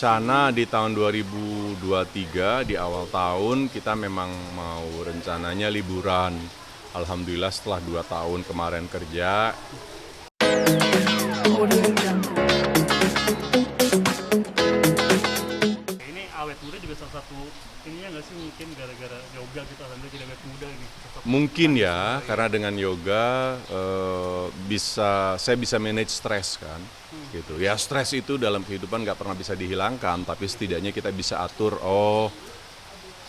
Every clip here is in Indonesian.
rencana di tahun 2023 di awal tahun kita memang mau rencananya liburan. Alhamdulillah setelah 2 tahun kemarin kerja. Ini awet muda juga salah satu ininya nggak sih, mungkin gara-gara yoga gitu alhamdulillah jadi awet muda ini. Mungkin ya, karena dengan yoga saya bisa manage stres kan, gitu. Ya stres itu dalam kehidupan nggak pernah bisa dihilangkan, tapi setidaknya kita bisa atur.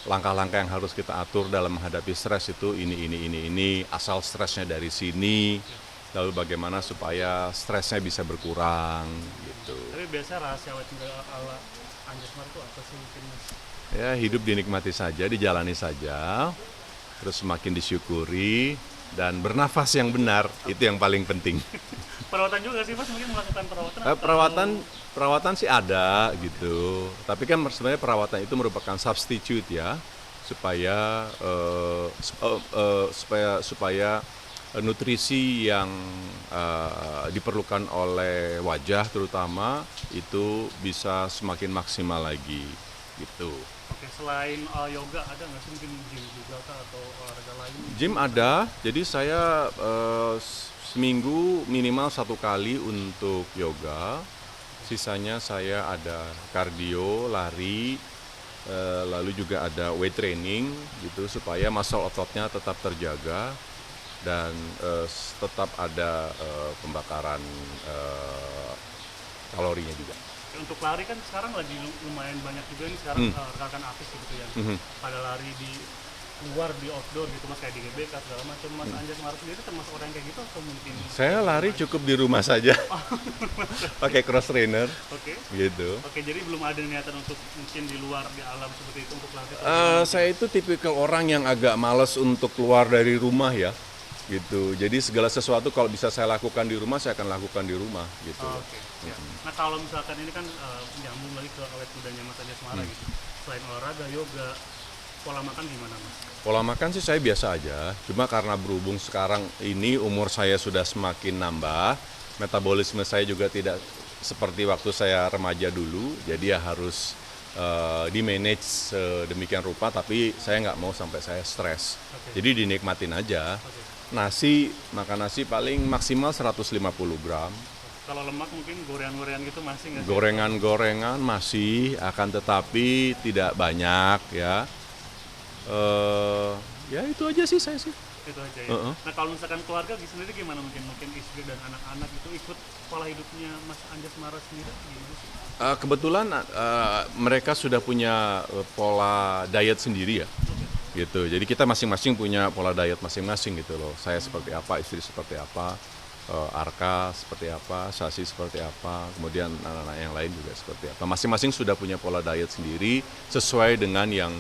Langkah-langkah yang harus kita atur dalam menghadapi stres itu ini. Asal stresnya dari sini, lalu bagaimana supaya stresnya bisa berkurang, gitu. Tapi biasa rahasia awet muda ala Anjasmara itu apa sih mungkin Mas? Ya hidup dinikmati saja, dijalani saja. Terus semakin disyukuri dan bernafas yang benar, itu yang paling penting. Perawatan juga sih Mas, mungkin melakukan perawatan Perawatan sih ada gitu, tapi kan sebenarnya perawatan itu merupakan substitute ya, supaya nutrisi yang diperlukan oleh wajah terutama itu bisa semakin maksimal lagi gitu. Oke, selain yoga ada nggak sih mungkin gym juga kah atau olahraga lain? Gym ada, jadi saya seminggu minimal 1 kali untuk yoga, sisanya saya ada kardio, lari, lalu juga ada weight training gitu supaya muscle ototnya tetap terjaga dan tetap ada pembakaran kalorinya juga. Untuk lari kan sekarang lagi lumayan banyak juga nih sekarang rekan artis gitu ya. Pada lari di luar, di outdoor gitu Mas, kayak di GBK segala macam. Mas Anjasmara sendiri termasuk orang yang kayak gitu atau mungkin? Saya lari cukup di rumah saja, pakai cross trainer, Oke. gitu. Oke, jadi belum ada niatan untuk mungkin di luar di alam seperti itu untuk lari? Saya itu tipikal orang yang agak males untuk keluar dari rumah ya, gitu. Jadi segala sesuatu kalau bisa saya lakukan di rumah, saya akan lakukan di rumah, gitu. Oke. Ya. Nah kalau misalkan ini kan nyambung lagi ke awet mudanya Mas Anjasmara gitu. Selain olahraga, yoga, pola makan gimana Mas? Pola makan sih saya biasa aja, cuma karena berhubung sekarang ini umur saya sudah semakin nambah, metabolisme saya juga tidak seperti waktu saya remaja dulu, jadi ya harus di-manage sedemikian rupa, tapi saya nggak mau sampai saya stres. Jadi dinikmatin aja. Makan nasi paling maksimal 150 gram. Kalau lemak mungkin gorengan-gorengan gitu masih nggak sih? Gorengan-gorengan masih, akan tetapi tidak banyak ya. Ya itu aja sih saya sih. Itu aja ya. Nah kalau misalkan keluarga sendiri gimana, mungkin istri dan anak-anak itu ikut pola hidupnya Mas Anjasmara sendiri gimana sih? Kebetulan mereka sudah punya pola diet sendiri ya, gitu. Jadi kita masing-masing punya pola diet masing-masing gitu loh. Saya seperti apa, istri seperti apa, Arka seperti apa, Sasi seperti apa, kemudian anak-anak yang lain juga seperti apa. Masing-masing sudah punya pola diet sendiri sesuai dengan yang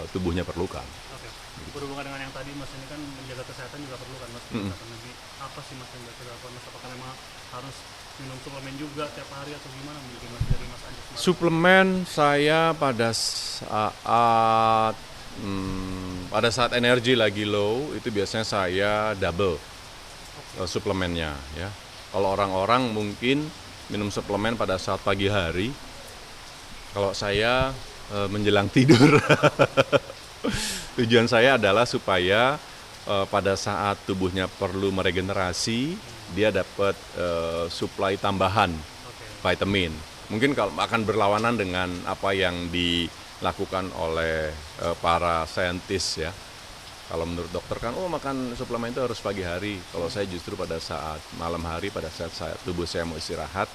tubuhnya perlukan. Oke. Berhubungan dengan yang tadi Mas, ini kan menjaga kesehatan juga perlu kan Mas? Lebih apa sih Mas yang bisa dilakukan Mas? Apakah memang harus minum suplemen juga tiap hari atau gimana mungkin Mas dari Mas Anjasmara? Suplemen saya pada saat energi lagi low itu biasanya saya double suplemennya ya. Kalau orang-orang mungkin minum suplemen pada saat pagi hari, kalau saya menjelang tidur. Tujuan saya adalah supaya pada saat tubuhnya perlu meregenerasi, dia dapat suplai tambahan vitamin. Mungkin kalau akan berlawanan dengan apa yang dilakukan oleh para saintis ya. Kalau menurut dokter kan, makan suplemen itu harus pagi hari. Kalau saya justru pada saat malam hari, pada saat tubuh saya mau istirahat,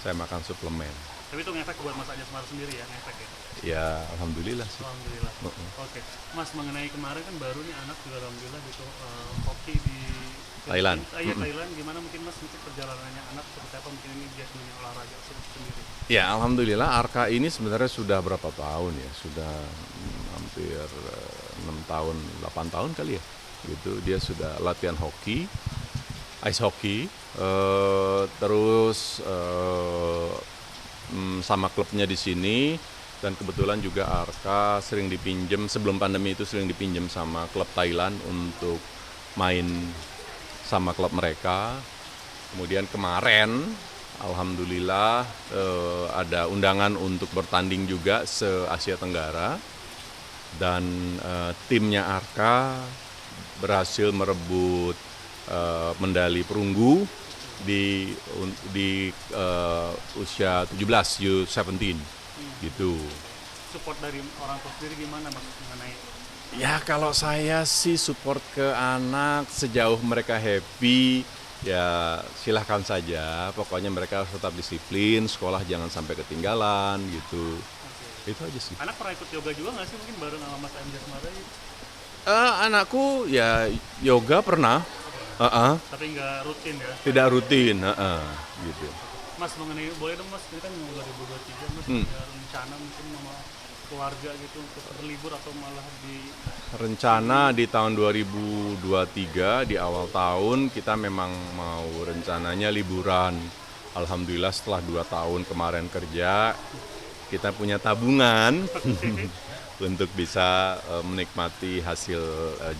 saya makan suplemen. Tapi itu ngefek buat Mas Anjasmara sendiri ya, ngefek ya? Ya, alhamdulillah sih. Alhamdulillah. Oke. Mas, mengenai kemarin kan baru nih anak juga alhamdulillah gitu hoki di Thailand. Thailand. Gimana mungkin Mas untuk perjalanannya anak seperti apa, mungkin ini dia punya olahraga sendiri? Ya, alhamdulillah Arka ini sebenarnya sudah berapa tahun ya? Sudah hampir 6 tahun, 8 tahun kali ya. Gitu, dia sudah latihan hoki, ice hockey, terus sama klubnya di sini, dan kebetulan juga Arka sering dipinjem, sebelum pandemi itu sering dipinjem sama klub Thailand untuk main sama klub mereka. Kemudian kemarin alhamdulillah ada undangan untuk bertanding juga se-Asia Tenggara dan timnya Arka berhasil merebut medali perunggu di usia 17 U17 gitu. Support dari orang tua sendiri gimana Mas mengenai Ya kalau saya sih support ke anak sejauh mereka happy ya silahkan saja. Pokoknya mereka harus tetap disiplin, sekolah jangan sampai ketinggalan gitu. Itu aja sih. anak pernah ikut yoga juga nggak sih mungkin bareng sama Mas Anjas Mara gitu? Anakku ya yoga pernah, Tapi nggak rutin ya. tidak rutin, gitu. Mas mengenai boleh dong Mas, ini kan mau 2023 Mas ada rencana mungkin sama keluarga gitu untuk berlibur atau malah di Rencana di tahun 2023 di awal tahun kita memang mau rencananya liburan. Alhamdulillah setelah 2 tahun kemarin kerja kita punya tabungan untuk bisa menikmati hasil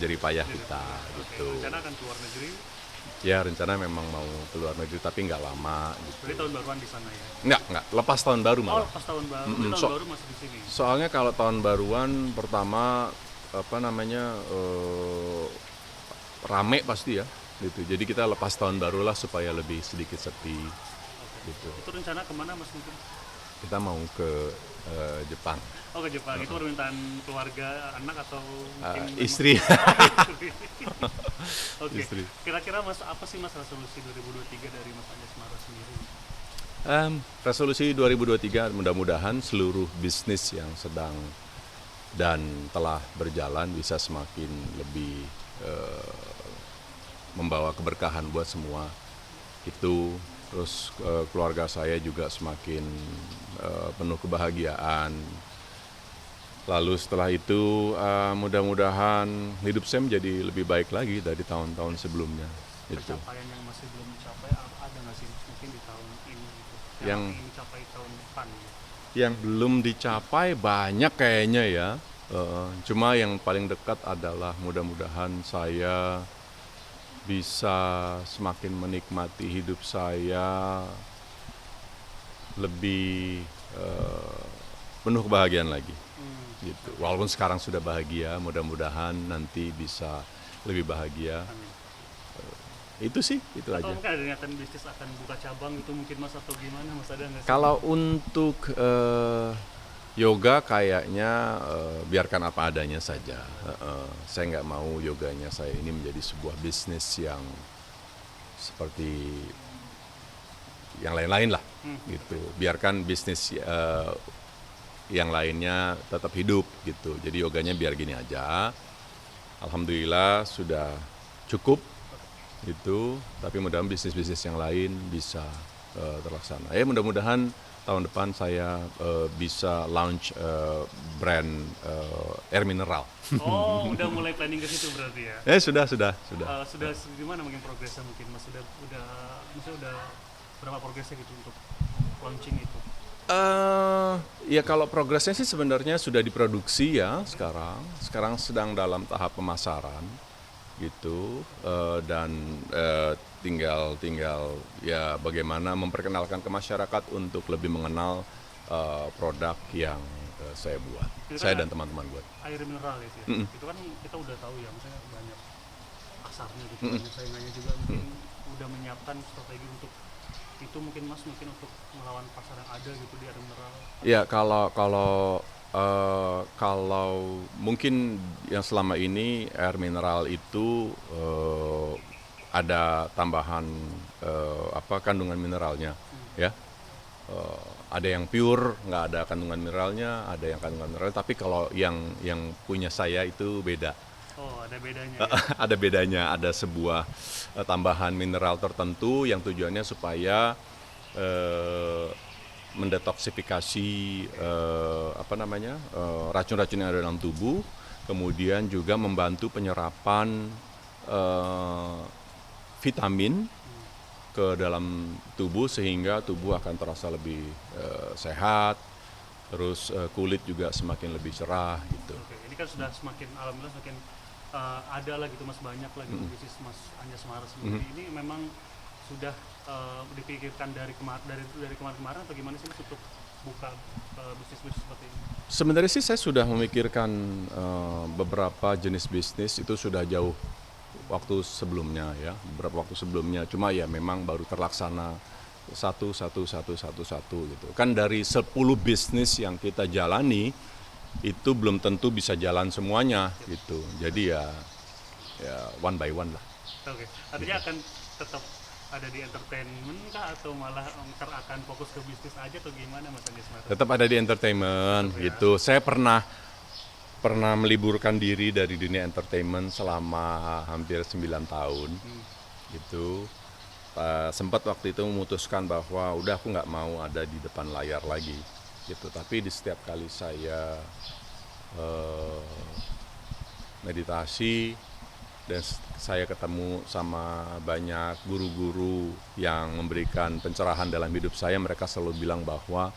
jerih payah kita gitu. rencana akan keluar negeri, Ya rencana memang mau keluar negeri tapi nggak lama gitu. jadi tahun baruan di sana ya. Nggak, lepas tahun baru Oh, malah. pas tahun baru, jadi tahun baru masih di sini. Soalnya kalau tahun baruan pertama rame pasti ya gitu. Jadi kita lepas tahun baru lah supaya lebih sedikit sepi gitu. Itu rencana kemana Mas mungkin? Kita mau ke Jepang. Oh ke Jepang, itu permintaan keluarga, anak atau mungkin memang- Istri. Oke, Istri. kira-kira Mas apa sih Mas resolusi 2023 dari Mas Anjas Mara sendiri? Resolusi 2023 mudah-mudahan seluruh bisnis yang sedang dan telah berjalan bisa semakin lebih membawa keberkahan buat semua. Itu terus keluarga saya juga semakin penuh kebahagiaan. Lalu setelah itu mudah-mudahan hidup saya menjadi lebih baik lagi dari tahun-tahun sebelumnya. Gitu. Pencapaian yang masih belum dicapai ada nggak sih mungkin di tahun ini gitu? Yang ingin dicapai tahun depan gitu. yang belum dicapai banyak kayaknya ya. Cuma yang paling dekat adalah mudah-mudahan saya bisa semakin menikmati hidup saya lebih penuh kebahagiaan lagi. Gitu. Walaupun sekarang sudah bahagia, mudah-mudahan nanti bisa lebih bahagia. Amin. Itu sih, itu Atau aja. mungkin ada niatan bisnis akan buka cabang gitu mungkin Mas atau gimana Mas ada nggak sih? Kalau untuk yoga kayaknya biarkan apa adanya saja. Saya nggak mau yoganya saya ini menjadi sebuah bisnis yang seperti yang lain-lain lah, gitu. Biarkan bisnis yang lainnya tetap hidup gitu. Jadi yoganya biar gini aja. Alhamdulillah sudah cukup itu. Tapi mudah-mudahan bisnis-bisnis yang lain bisa terlaksana. Mudah-mudahan tahun depan saya bisa launch brand air mineral. Oh, udah mulai planning ke situ berarti ya? Sudah. Sudah gimana mungkin progresnya mungkin Mas maksudnya udah berapa progresnya gitu untuk launching itu? Ya kalau progresnya sih sebenarnya sudah diproduksi ya sekarang. Sekarang sedang dalam tahap pemasaran gitu dan tinggal ya bagaimana memperkenalkan ke masyarakat untuk lebih mengenal produk yang saya buat. Itu Saya kan dan teman-teman buat. air mineral itu ya. Itu kan kita udah tahu ya, misalnya banyak pasarnya gitu, banyak saingannya juga mungkin udah menyiapkan strategi untuk itu mungkin Mas mungkin untuk melawan pasar yang ada gitu di air mineral. Ya kalau mungkin yang selama ini air mineral itu ada tambahan kandungan mineralnya ya. Ada yang pure nggak ada kandungan mineralnya, ada yang kandungan mineral. Tapi kalau yang punya saya itu beda. Oh, ada bedanya ya? Ada bedanya, ada sebuah tambahan mineral tertentu yang tujuannya supaya mendetoksifikasi racun-racun yang ada dalam tubuh, kemudian juga membantu penyerapan vitamin ke dalam tubuh sehingga tubuh akan terasa lebih sehat, terus kulit juga semakin lebih cerah gitu. Oke, ini kan sudah semakin alhamdulillah semakin ada lah gitu Mas, banyak lah gitu bisnis Mas Anjas Mara sendiri. Ini memang sudah dipikirkan dari kemarin-kemarin atau gimana sih Mas untuk buka bisnis-bisnis seperti ini? Sebenarnya sih saya sudah memikirkan beberapa jenis bisnis itu sudah jauh waktu sebelumnya ya, beberapa waktu sebelumnya. Cuma ya memang baru terlaksana satu gitu. Kan dari 10 bisnis yang kita jalani itu belum tentu bisa jalan semuanya gitu. Jadi ya one by one lah. Oke, artinya akan tetap ada di entertainment kah atau malah ntar akan fokus ke bisnis aja atau gimana Mas Anies? Tetap ada di entertainment gitu. Saya pernah meliburkan diri dari dunia entertainment selama hampir 9 tahun gitu. Sempat waktu itu memutuskan bahwa udah aku nggak mau ada di depan layar lagi gitu. Tapi di setiap kali saya meditasi dan saya ketemu sama banyak guru-guru yang memberikan pencerahan dalam hidup saya, mereka selalu bilang bahwa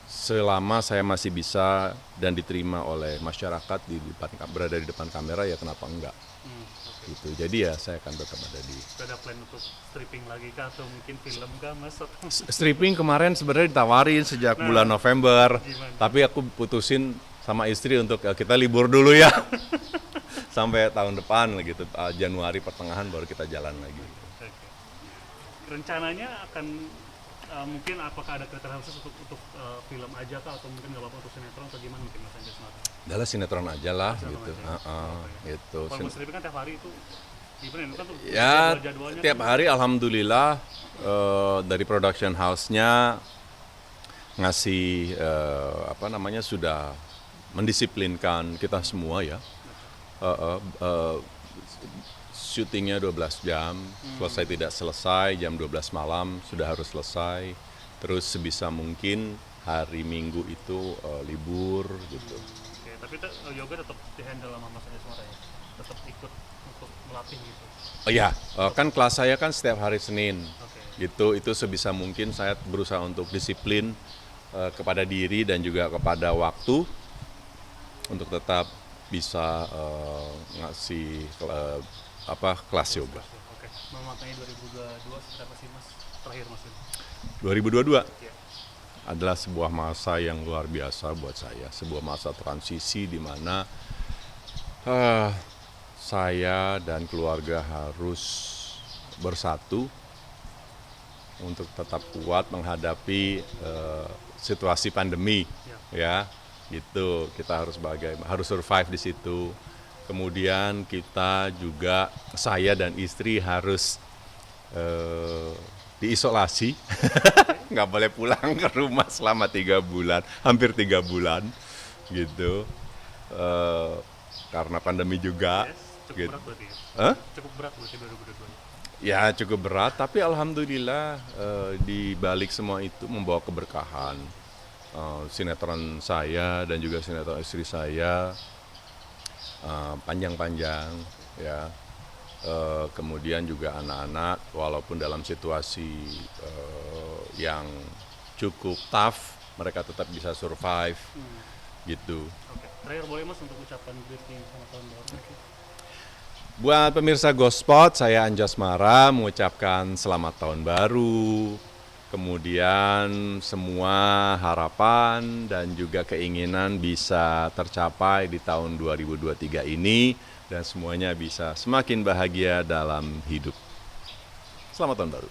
selama saya masih bisa dan diterima oleh masyarakat berada di depan kamera, ya kenapa enggak? Okay. Gitu. Jadi ya saya akan tetap ada di. Ada plan untuk stripping lagi kah atau mungkin film kah Mas? Stripping kemarin sebenarnya ditawarin sejak bulan November, gimana? tapi aku putusin sama istri untuk kita libur dulu ya sampai tahun depan gitu, Januari pertengahan baru kita jalan lagi. Okay. Rencananya akan mungkin apakah ada kriteria khusus untuk film aja kah atau mungkin nggak apa-apa untuk sinetron atau gimana mungkin Mas Anjas? Adalah sinetron aja lah gitu. Gitu. Kalau Mas Stripping kan tiap hari itu gimana itu kan tuh Ya jadwalnya tiap hari alhamdulillah dari production house-nya ngasih sudah mendisiplinkan kita semua ya. Syutingnya 12 jam, selesai tidak selesai jam 12 malam sudah harus selesai. Terus sebisa mungkin hari Minggu itu libur gitu. Oke, tapi yoga tetap di-handle sama Mas Anies Mara ya? Tetap ikut untuk melatih gitu? Oh iya, kan kelas saya kan setiap hari Senin. Oke. Gitu, itu sebisa mungkin saya berusaha untuk disiplin kepada diri dan juga kepada waktu untuk tetap bisa ngasih kelas yoga. Oke, memaknai 2022 seperti apa sih Mas terakhir Mas? 2022 Ya. adalah sebuah masa yang luar biasa buat saya, sebuah masa transisi di mana saya dan keluarga harus bersatu untuk tetap kuat menghadapi situasi pandemi, ya gitu. Kita harus survive di situ. Kemudian kita juga, saya dan istri harus diisolasi, nggak boleh pulang ke rumah selama 3 bulan, hampir 3 bulan gitu, karena pandemi juga. Cukup Gitu. berat berarti ya? Cukup berat berarti 2022? Ya cukup berat, tapi alhamdulillah di balik semua itu membawa keberkahan. Sinetron saya dan juga sinetron istri saya panjang-panjang ya. Kemudian juga anak-anak walaupun dalam situasi yang cukup tough, mereka tetap bisa survive gitu. Oke, terakhir boleh Mas untuk ucapan greeting sama tahun baru? Buat pemirsa Gospot, saya Anjas Mara mengucapkan selamat tahun baru. Kemudian semua harapan dan juga keinginan bisa tercapai di tahun 2023 ini dan semuanya bisa semakin bahagia dalam hidup. Selamat tahun baru.